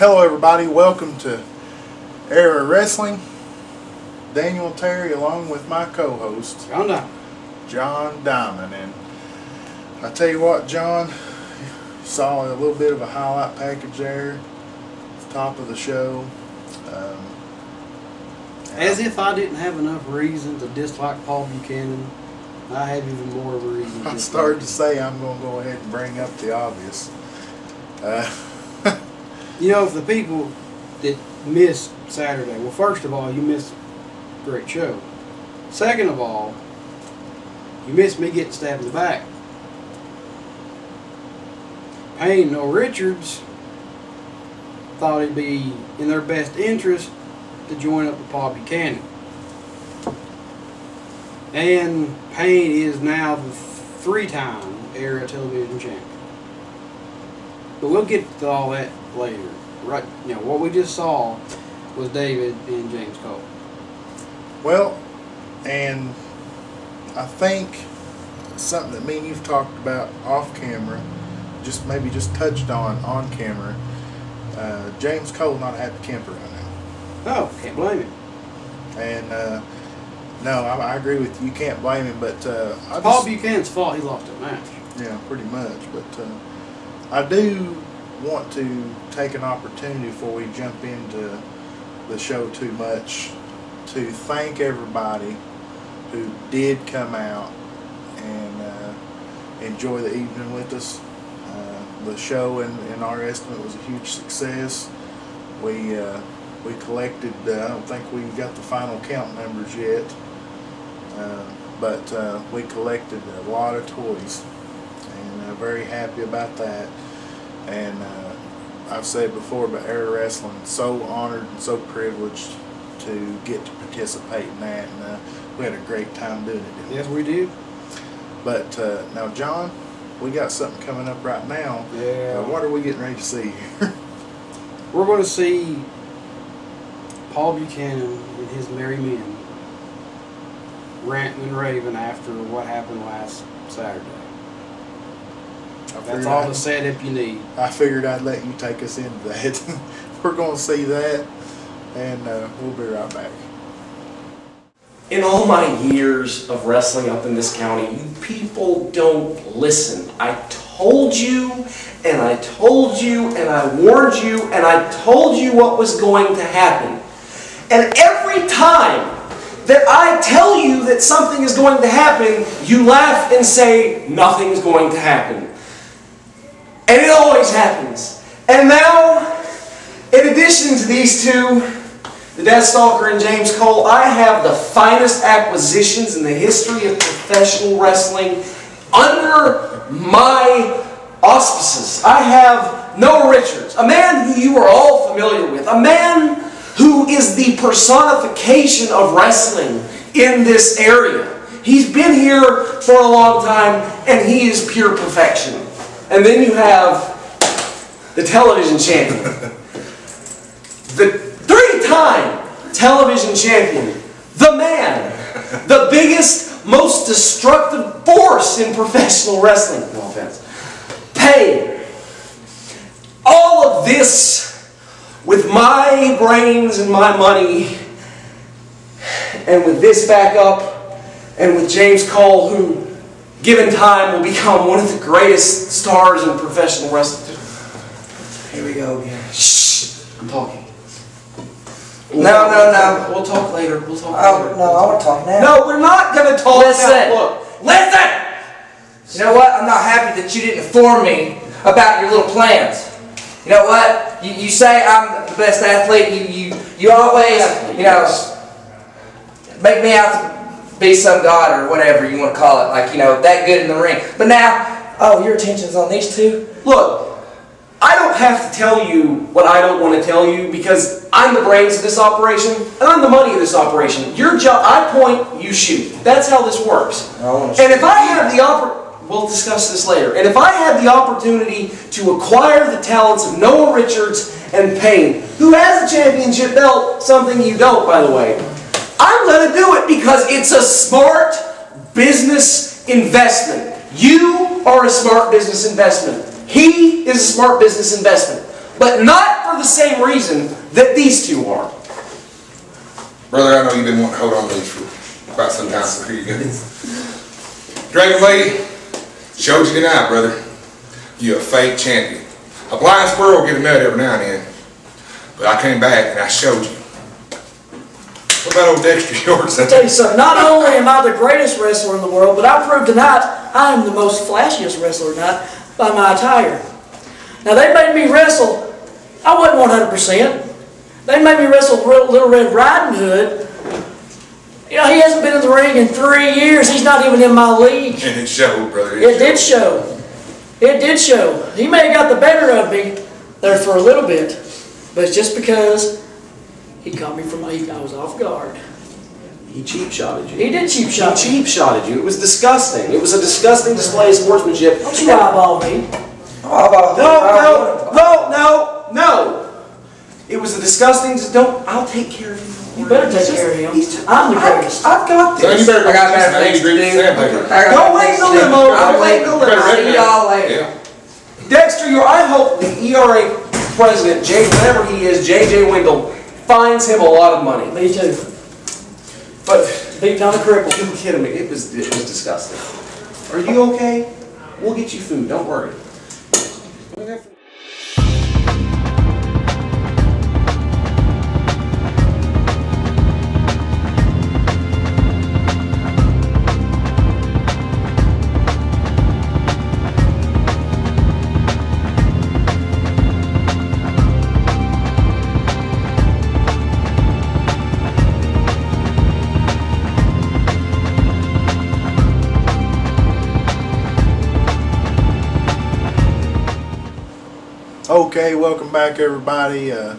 Hello everybody, welcome to Era Wrestling. Daniel and Terry along with my co-host John Diamond. And I tell you what, John, you saw a little bit of a highlight package there at the top of the show. As if I didn't have enough reason to dislike Paul Buchanan, I have even more of a reason to I started to say I'm going to go ahead and bring up the obvious. You know, for the people that missed Saturday, well, first of all, you missed a great show. Second of all, you missed me getting stabbed in the back. Payne and Richards thought it'd be in their best interest to join up with Paul Buchanan. And Payne is now the three-time Era television champion. But we'll get to all that later. Right, you know, what we just saw was David and James Cole. Well, and I think something that me and you've talked about off camera, maybe just touched on camera, James Cole not a happy camper right now. Oh, can't blame him. And no, I agree with you. You can't blame him, but Paul Buchanan's fault he lost that match. Yeah, pretty much. But I do want to take an opportunity before we jump into the show too much to thank everybody who did come out and enjoy the evening with us. The show, in our estimate, was a huge success. We collected, I don't think we got the final count numbers yet, but we collected a lot of toys, and very happy about that. And I've said before, but Era Wrestling, so honored and so privileged to get to participate in that, and we had a great time doing it. Yes, we did. But now, John, we got something coming up right now. Yeah. What are we getting ready to see here? We're going to see Paul Buchanan and his merry men ranting and raving after what happened last Saturday. That's all the setup you need. I figured I'd let you take us into that. We're going to see that, and we'll be right back. In all my years of wrestling up in this county, you people don't listen. I told you, and I told you, and I warned you, and I told you what was going to happen. And every time that I tell you that something is going to happen, you laugh and say, nothing's going to happen. And it always happens. And now, in addition to these two, the Deathstalker and James Cole, I have the finest acquisitions in the history of professional wrestling under my auspices. I have Noah Richards, a man who you are all familiar with, a man who is the personification of wrestling in this area. He's been here for a long time, and he is pure perfection. And then you have the television champion, the three-time television champion, the man, the biggest, most destructive force in professional wrestling. No offense. Payne. All of this with my brains and my money, and with this backup, and with James Cole, who, given time, will become one of the greatest stars in professional wrestling. Here we go again. Shh! I'm talking. No. We'll talk later. We'll talk later. No, I want to talk now. No, we're not going to talk now. Look. Listen! You know what? I'm not happy that you didn't inform me about your little plans. You know what? You say I'm the best athlete. You always, you know, make me out to be some god or whatever you want to call it. Like, you know, that good in the ring. But now, oh, your attention's on these two? Look, I don't have to tell you what I don't want to tell you because I'm the brains of this operation and I'm the money of this operation. Your job, I point, you shoot. That's how this works. And if I have the we'll discuss this later. And if I had the opportunity to acquire the talents of Noah Richards and Payne, who has a championship belt, something you don't, by the way, I'm going to do it because it's a smart business investment. You are a smart business investment. He is a smart business investment. But not for the same reason that these two are. Brother, I know you've been wanting to hold on to these for quite some time, so here you go. Dragon Lady showed you tonight, brother. You're a fake champion. A blind squirrel will get a nut every now and then. But I came back and I showed you. What about old Dexter Yorks? I'll tell you something, not only am I the greatest wrestler in the world, but I proved tonight I am the most flashiest wrestler tonight by my attire. Now they made me wrestle, I wasn't 100%. They made me wrestle Little Red Riding Hood. You know, he hasn't been in the ring in 3 years. He's not even in my league. And it showed, brother. It did show. It did show. He may have got the better of me there for a little bit, but it's just because he caught me from, I was off guard. He cheap-shotted you. He did cheap-shot me. He cheap-shotted you. It was disgusting. It was a disgusting display of sportsmanship. Don't you eyeball me. No. It was a disgusting. I'll take care of him. You better take care of him. I'm the greatest. I've got So this. you better I got better things to do. Don't wait in the limo. I'll Don't wait in the limo. see y'all later. Yeah. Dexter, I hope the ERA president, whatever he is, JJ Wendell, finds him a lot of money. Me too. But Beating on a cripple. you kidding me? It was disgusting. Are you okay? We'll get you food. Don't worry. Okay, welcome back everybody. You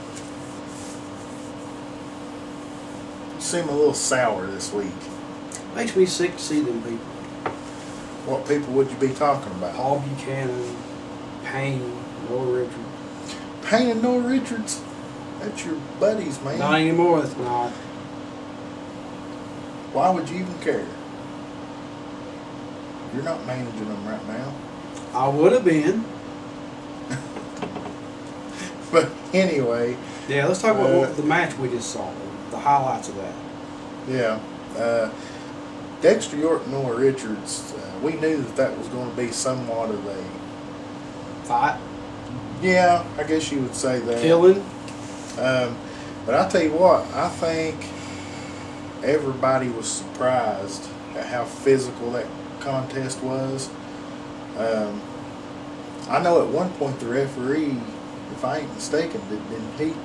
seem a little sour this week. Makes me sick to see them people. What people would you be talking about? Paul Buchanan, Payne, Noah Richards. Payne and Noah Richards? That's your buddies, man. Not anymore, it's not. Why would you even care? You're not managing them right now. I would have been. But anyway. Yeah, let's talk about the match we just saw. The highlights of that. Yeah. Dexter York and Noah Richards, we knew that was going to be somewhat of a Fight. Yeah, I guess you would say that. Killing. But I tell you what, I think everybody was surprised at how physical that contest was. I know at one point the referee, if I ain't mistaken,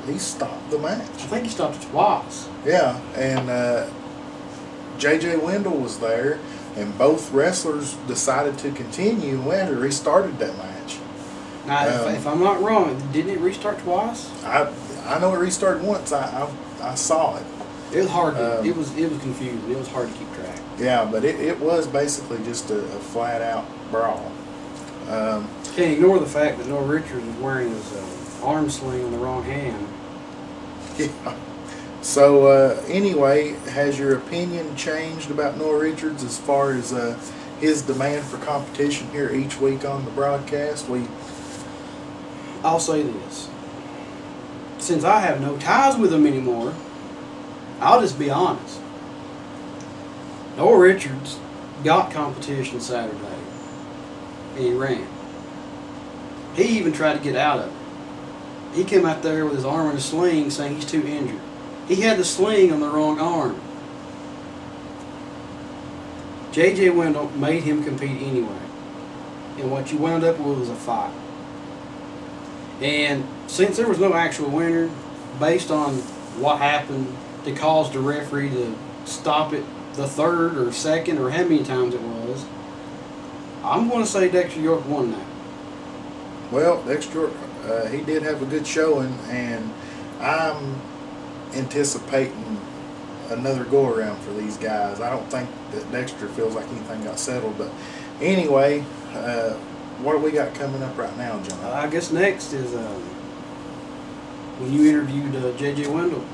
he stopped the match. I think he stopped it twice. Yeah, and JJ Wendell was there, and both wrestlers decided to continue and went and restarted that match. Now, if I'm not wrong, didn't it restart twice? I know it restarted once. I saw it. It was hard. It was confusing. It was hard to keep track. Yeah, but it was basically just a flat out brawl. Can't ignore the fact that Noah Richards was wearing his arm sling on the wrong hand. Yeah. So anyway, has your opinion changed about Noah Richards as far as his demand for competition here each week on the broadcast? I'll say this. Since I have no ties with him anymore, I'll just be honest. Noah Richards got competition Saturday, and he ran. He even tried to get out of it. He came out there with his arm in a sling saying he's too injured. He had the sling on the wrong arm. JJ Wendell made him compete anyway. And what you wound up with was a fight. And since there was no actual winner, based on what happened to cause the referee to stop it the third or second or how many times it was, I'm going to say Dexter York won that. Well, Dexter York, he did have a good showing, and I'm anticipating another go-around for these guys. I don't think that Dexter feels like anything got settled, but anyway, what do we got coming up right now, John? I guess next is when you interviewed JJ Wendell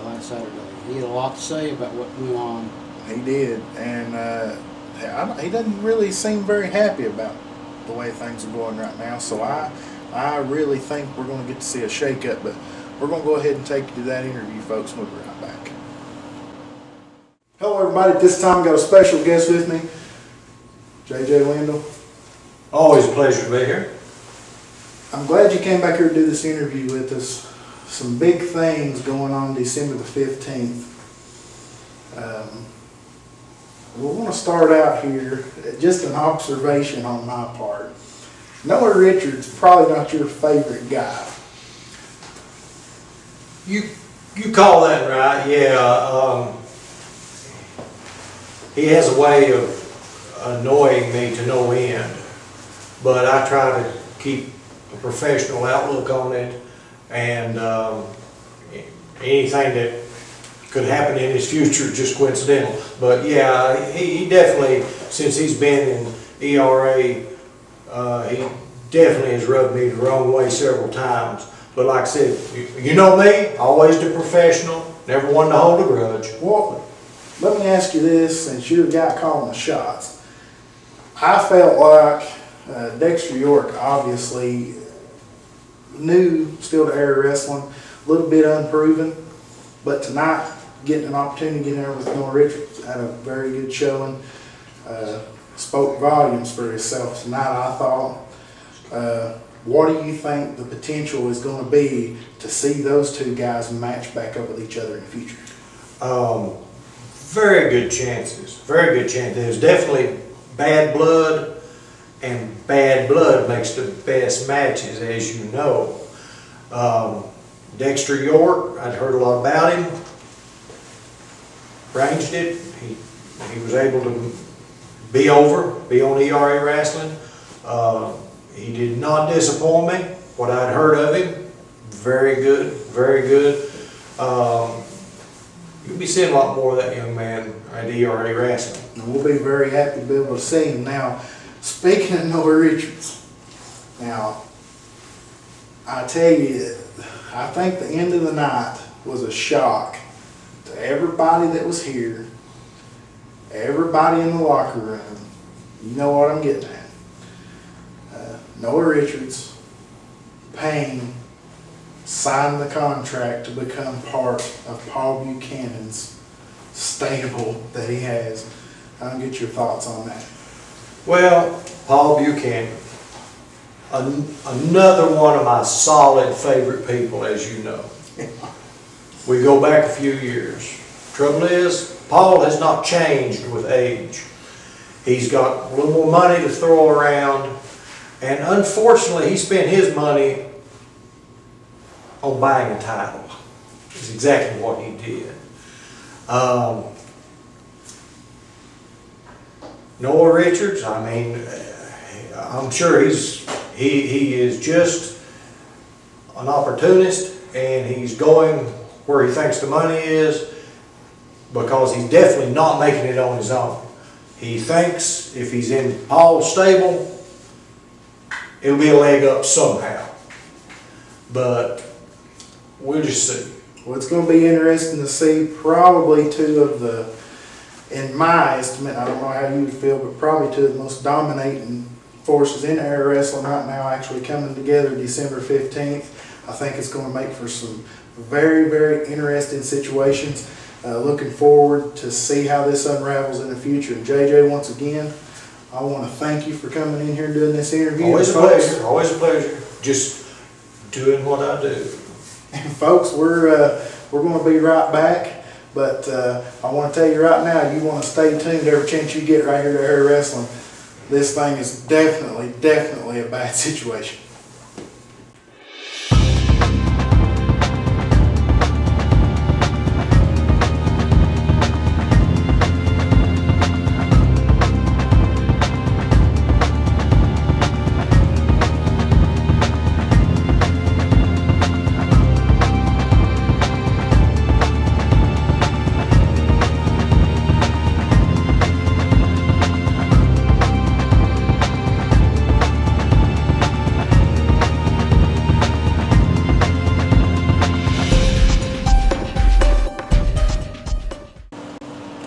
last Saturday. He had a lot to say about what went on. He did, and he doesn't really seem very happy about the way things are going right now. So I I really think we're going to get to see a shake-up, but we're going to go ahead and take you to that interview, folks, and we'll be right back. Hello, everybody. At this time, I've got a special guest with me, JJ Wendell. Always a pleasure to be here. I'm glad you came back here to do this interview with us. Some big things going on December the 15th. We want to start out here, just an observation on my part. Noah Richards, probably not your favorite guy. You call that right, yeah. He has a way of annoying me to no end, but I try to keep a professional outlook on it, and anything that could happen in his future is just coincidental. But yeah, he definitely, since he's been in ERA, he definitely has rubbed me the wrong way several times. But like I said, you know me, always the professional, never one to hold a grudge. Well, let me ask you this, since you're the guy calling the shots. I felt like Dexter York obviously new still to air wrestling, a little bit unproven, but tonight getting an opportunity to get in there with Noah Richards, had a very good showing, spoke volumes for himself tonight, I thought. What do you think the potential is going to be to see those two guys match back up with each other in the future? Very good chances. Very good chances. There's definitely bad blood, and bad blood makes the best matches, as you know. Dexter York, I'd heard a lot about him. Arranged it. He was able to be on ERA wrestling. He did not disappoint me. What I'd heard of him, very good, very good. You'll be seeing a lot more of that young man at ERA wrestling. And we'll be very happy to be able to see him. Now, speaking of Noah Richards, now, I tell you, I think the end of the night was a shock to everybody that was here, everybody in the locker room. You know what I'm getting at. Noah Richards, Payne, signed the contract to become part of Paul Buchanan's stable that he has. I don't get your thoughts on that. Well, Paul Buchanan, another one of my solid favorite people, as you know. We go back a few years. Trouble is, Paul has not changed with age. He's got a little more money to throw around, and unfortunately, he spent his money on buying a title. That's exactly what he did. Noah Richards, I mean, I'm sure he is just an opportunist, and he's going where he thinks the money is, because he's definitely not making it on his own. He thinks if he's in Paul's stable, it'll be a leg up somehow. But we'll just see. Well, it's going to be interesting to see probably two of the, in my estimate, I don't know how you would feel, but probably two of the most dominating forces in air wrestling right now actually coming together December 15th. I think it's going to make for some very, very interesting situations. Looking forward to see how this unravels in the future. And JJ, once again, I want to thank you for coming in here and doing this interview. Always a pleasure. Always a pleasure. Just doing what I do. And folks, we're going to be right back. But I want to tell you right now, you want to stay tuned every chance you get right here to Air Wrestling. This thing is definitely, definitely a bad situation.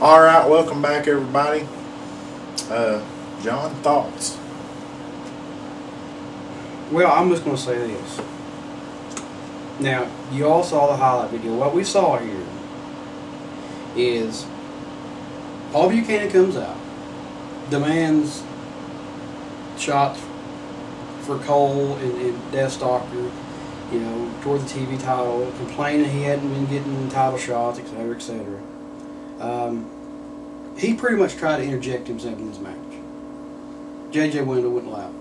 All right, welcome back, everybody. John, thoughts? Well, I'm just going to say this. Now, you all saw the highlight video. What we saw here is Paul Buchanan comes out, demands shots for Cole and Deathstalker, you know, toward the TV title, complaining he hadn't been getting title shots, etc., etc. He pretty much tried to interject himself in this match. JJ Wendell wouldn't allow it.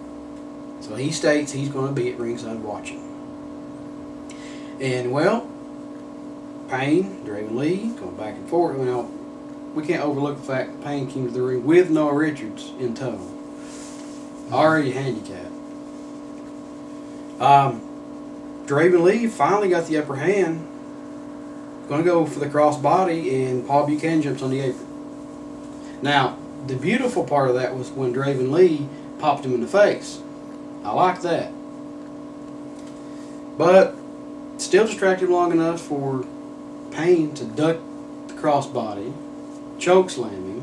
So he states he's going to be at ringside watching. And, well, Payne, Draven Lee, going back and forth. You know, we can't overlook the fact that Payne came to the ring with Noah Richards in tow. Already handicapped. Draven Lee finally got the upper hand. Going to go for the crossbody, and Paul Buchanan jumps on the apron. Now, the beautiful part of that was when Draven Lee popped him in the face. I like that. But still distracted long enough for Payne to duck the crossbody, choke slam him,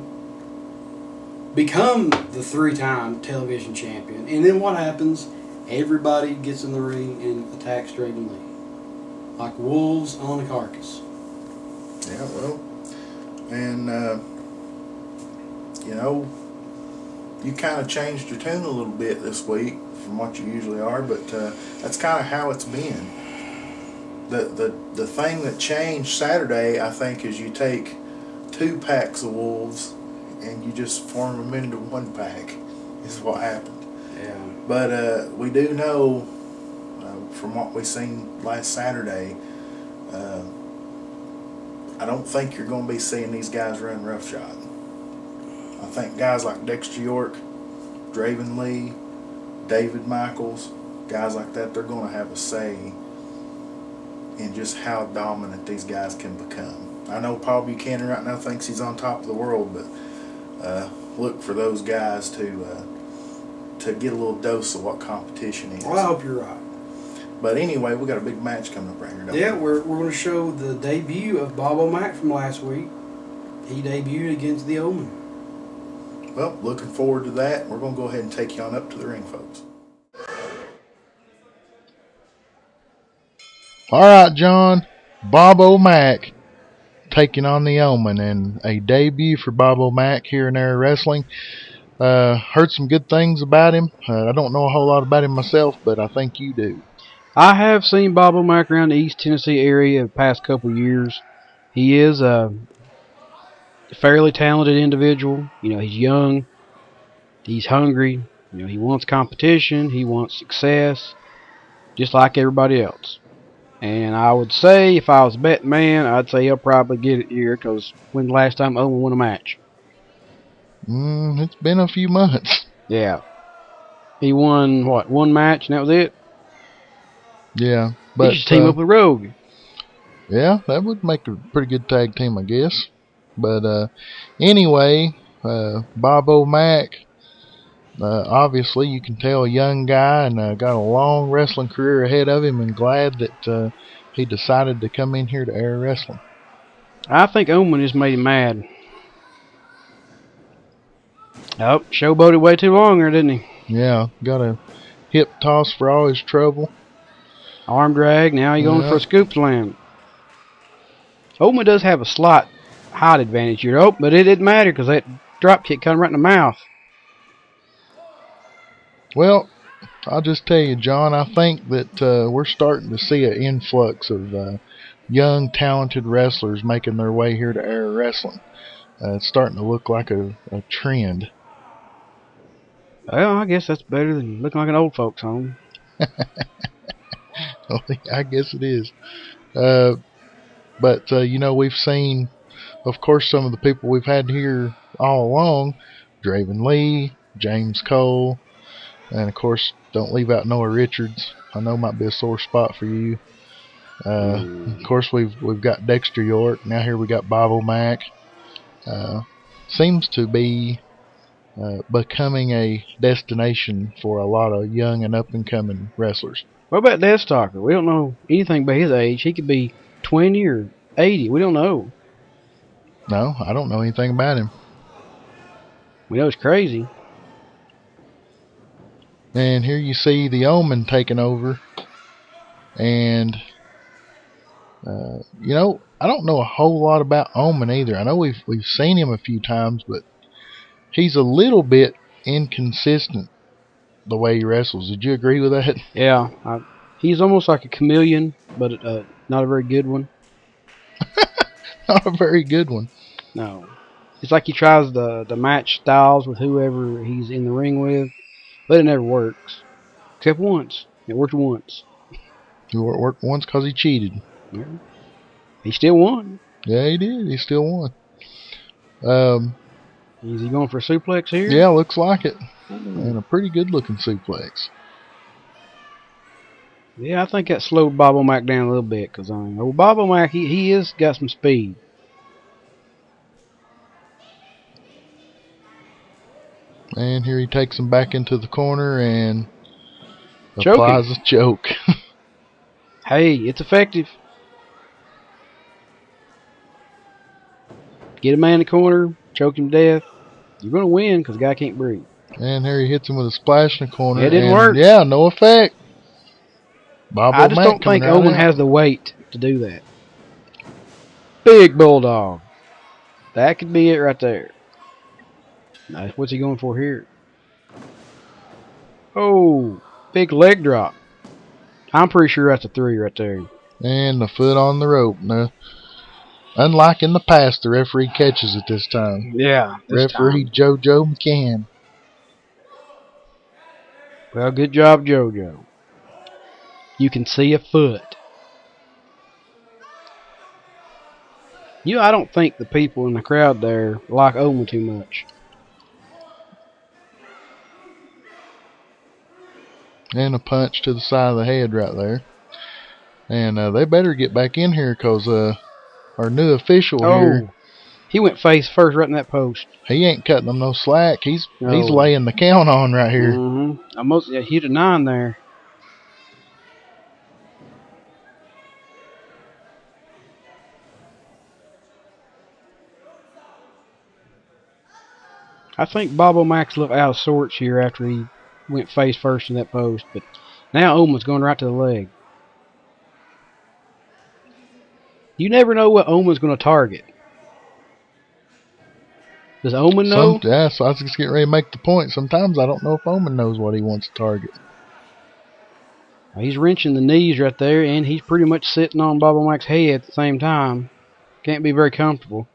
become the 3-time television champion, and then what happens? Everybody gets in the ring and attacks Draven Lee. Like wolves on a carcass. Yeah, well, and, you know, you kind of changed your tune a little bit this week from what you usually are, but that's kind of how it's been. The thing that changed Saturday, I think, is you take 2 packs of wolves and you just form them into 1 pack, is what happened. Yeah. But we do know, from what we seen last Saturday, I don't think you're going to be seeing these guys run roughshod. I think guys like Dexter York, Draven Lee, David Michaels, guys like that, they're going to have a say in just how dominant these guys can become. I know Paul Buchanan right now thinks he's on top of the world, but look for those guys to get a little dose of what competition is. Well, I hope you're right. But anyway, we got a big match coming up right here, don't we? Yeah, we're going to show the debut of Bobo Mack from last week. He debuted against the Omen. Well, looking forward to that. We're going to go ahead and take you on up to the ring, folks. All right, John. Bobo Mack taking on the Omen, and a debut for Bobo Mack here in Air Wrestling. Heard some good things about him. I don't know a whole lot about him myself, but I think you do. I have seen Bobo Mack around the East Tennessee area the past couple of years. He is a fairly talented individual. You know, he's young. He's hungry. You know, he wants competition. He wants success, just like everybody else. And I would say, if I was a betting man, I'd say he'll probably get it here, because when's the last time Owen won a match? It's been a few months. Yeah. He won, what, 1 match, and that was it? Yeah. But he should team up with Rogue. Yeah, that would make a pretty good tag team, I guess. But anyway, Bobo Mack, obviously you can tell a young guy and got a long wrestling career ahead of him, and glad that he decided to come in here to Air Wrestling. I think Omen just made him mad. Oh, showboated way too long there, didn't he? Yeah, got a hip toss for all his trouble. Arm drag, now he's going for a scoop slam. Omen does have a slight height advantage here. Oh, but it didn't matter because that drop kick come right in the mouth. Well, I'll just tell you, John, I think that we're starting to see an influx of young, talented wrestlers making their way here to Air Wrestling. It's starting to look like a trend. Well, I guess that's better than looking like an old folks home. Well, I guess it is. But, you know, we've seen, of course, some of the people we've had here all along. Draven Lee, James Cole, and, of course, don't leave out Noah Richards. I know might be a sore spot for you. Of course, we've got Dexter York. Now here we got Bobo Mack. Seems to be becoming a destination for a lot of young and up-and-coming wrestlers. What about Deathstalker? We don't know anything about his age. He could be 20 or 80. We don't know. No, I don't know anything about him. We know he's crazy. And here you see the Omen taking over. And, you know, I don't know a whole lot about Omen either. I know we've seen him a few times, but he's a little bit inconsistent the way he wrestles. Did you agree with that? Yeah, he's almost like a chameleon, but not a very good one. Not a very good one. No. It's like he tries to match styles with whoever he's in the ring with, but it never works. Except once. It worked once. He worked once because he cheated. Yeah. He still won. Yeah, he did. He still won. Is he going for a suplex here? Yeah, looks like it. And a pretty good looking suplex. Yeah, I think that slowed Bobo Mack down a little bit, because Bobo Mack, he is got some speed. And here he takes him back into the corner and Choking. applies a choke. Hey, it's effective. Get a man in the corner, choke him to death. You're going to win because the guy can't breathe. And here he hits him with a splash in the corner. It didn't work. Yeah, no effect. Bobo I just Mack don't think coming Omen out. has the weight to do that. Big bulldog. That could be it right there. Now, what's he going for here? Oh, big leg drop. I'm pretty sure that's a 3 right there. And the foot on the rope. Now, unlike in the past, the referee catches it this time. Yeah. Referee JJ Buchanan. Well, good job, JoJo. You can see a foot. You know, I don't think the people in the crowd there like Omen too much. And a punch to the side of the head right there. And they better get back in here because our new official here, he went face first right in that post. he ain't cutting them no slack. He's No. laying the count on right here. Mm-hmm. Almost hit a 9 there. I think Bobo Mack's a little out of sorts here after he went face first in that post, but now Omen's going right to the leg. You never know what Omen's going to target. Does Omen know? Yeah, so I was just getting ready to make the point. Sometimes I don't know if Omen knows what he wants to target. He's wrenching the knees right there, and he's pretty much sitting on Bobo Mack's head at the same time. Can't be very comfortable.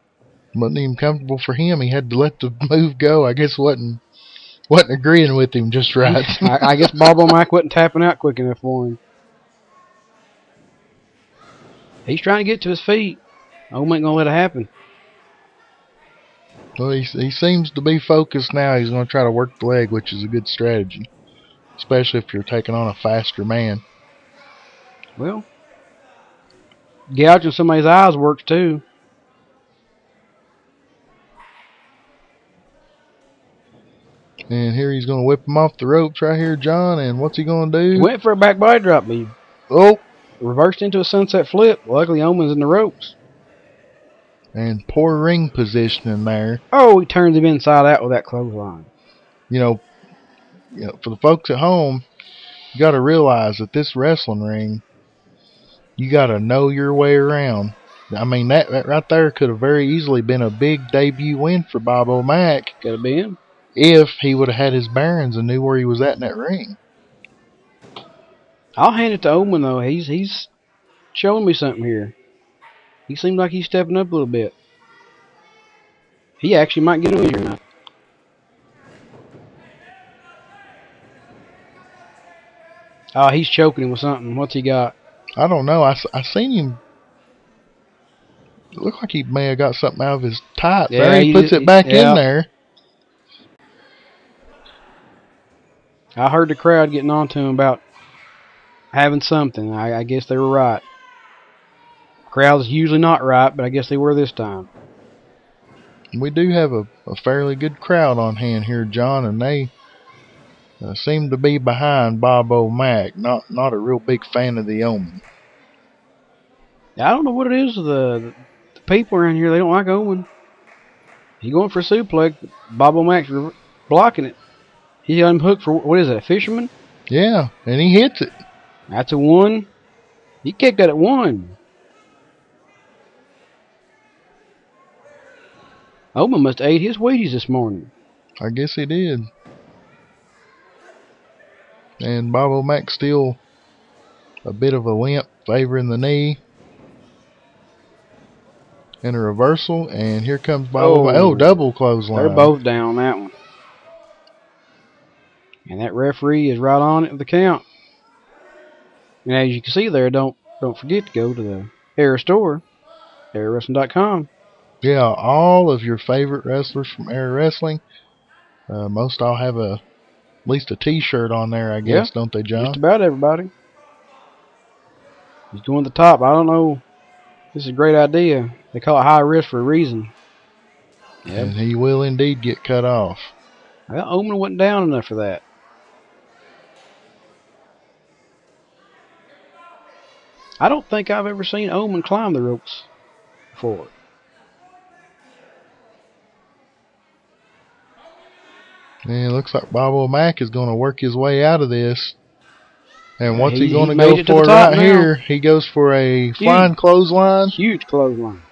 Wasn't even comfortable for him. He had to let the move go. I guess wasn't agreeing with him just right. I guess Bobo Mack wasn't tapping out quick enough for him. He's trying to get to his feet. Omen ain't gonna let it happen. Well, he seems to be focused now. He's going to try to work the leg, which is a good strategy, especially if you're taking on a faster man. Well, gouging somebody's eyes works too. And here he's going to whip him off the ropes right here, John. And what's he going to do? He went for a back body drop, but he reversed into a sunset flip. Luckily, Omen's in the ropes. And poor ring positioning there. Oh, he turns him inside out with that clothesline. You know, for the folks at home, you got to realize that this wrestling ring, you got to know your way around. I mean, that right there could have very easily been a big debut win for Bobo Mack. Could have been. If he would have had his bearings and knew where he was at in that ring. I'll hand it to Omen, though. He's showing me something here. He seems like he's stepping up a little bit. He actually might get a win here now. Oh, he's choking him with something. What's he got? I don't know. I seen him. It looked like he may have got something out of his tights. Yeah, there he puts it back in there. I heard the crowd getting on to him about having something. I guess they were right. Crowd's usually not right, but I guess they were this time. We do have a fairly good crowd on hand here, John, and they seem to be behind Bobo Mack. Not a real big fan of the Omen. I don't know what it is with the people around here. They don't like Omen. He's going for a suplex. Bobo Mack's blocking it. He unhooked for, what is it, a fisherman? Yeah, and he hits it. That's a 1. He kicked that at 1. Omen must have ate his Wheaties this morning. I guess he did. And Bobo Mack still a bit of a limp, favoring the knee. And a reversal, and here comes Bobo Mack. Oh, double clothesline. They're both down on that one. And that referee is right on it with the count. And as you can see there, don't forget to go to the Era store, EraWrestling.com. Yeah, all of your favorite wrestlers from Era Wrestling. Most all have at least a T-shirt on there, I guess, don't they, John? Just about everybody. He's going to the top. I don't know. This is a great idea. They call it high risk for a reason. Yep. And he will indeed get cut off. Well, Omen wasn't down enough for that. I don't think I've ever seen Omen climb the ropes before. And it looks like Bobo Mack is going to work his way out of this. And what's he going to made go it to for the top right now. here? He goes for a flying clothesline. Huge clothesline.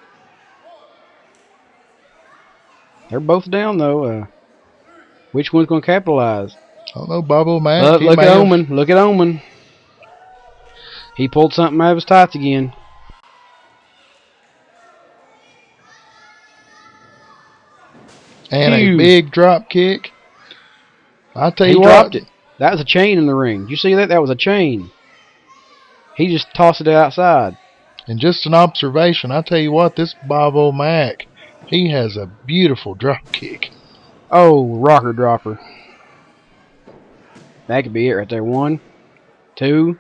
They're both down, though. Which one's going to capitalize? I don't know, Bobo Mack. Look at Omen. Look at Omen. He pulled something out of his tights again. And a big drop kick. I'll tell you what. He dropped it. That was a chain in the ring. You see that? That was a chain. He just tossed it outside. And just an observation, I'll tell you what, this Bobo Mack, he has a beautiful drop kick. Oh, rocker dropper. That could be it right there. 1, 2.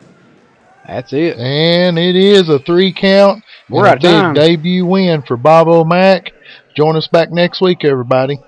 That's it. And it is a 3 count. We're out of time. Big debut win for Bobo Mack. Join us back next week, everybody.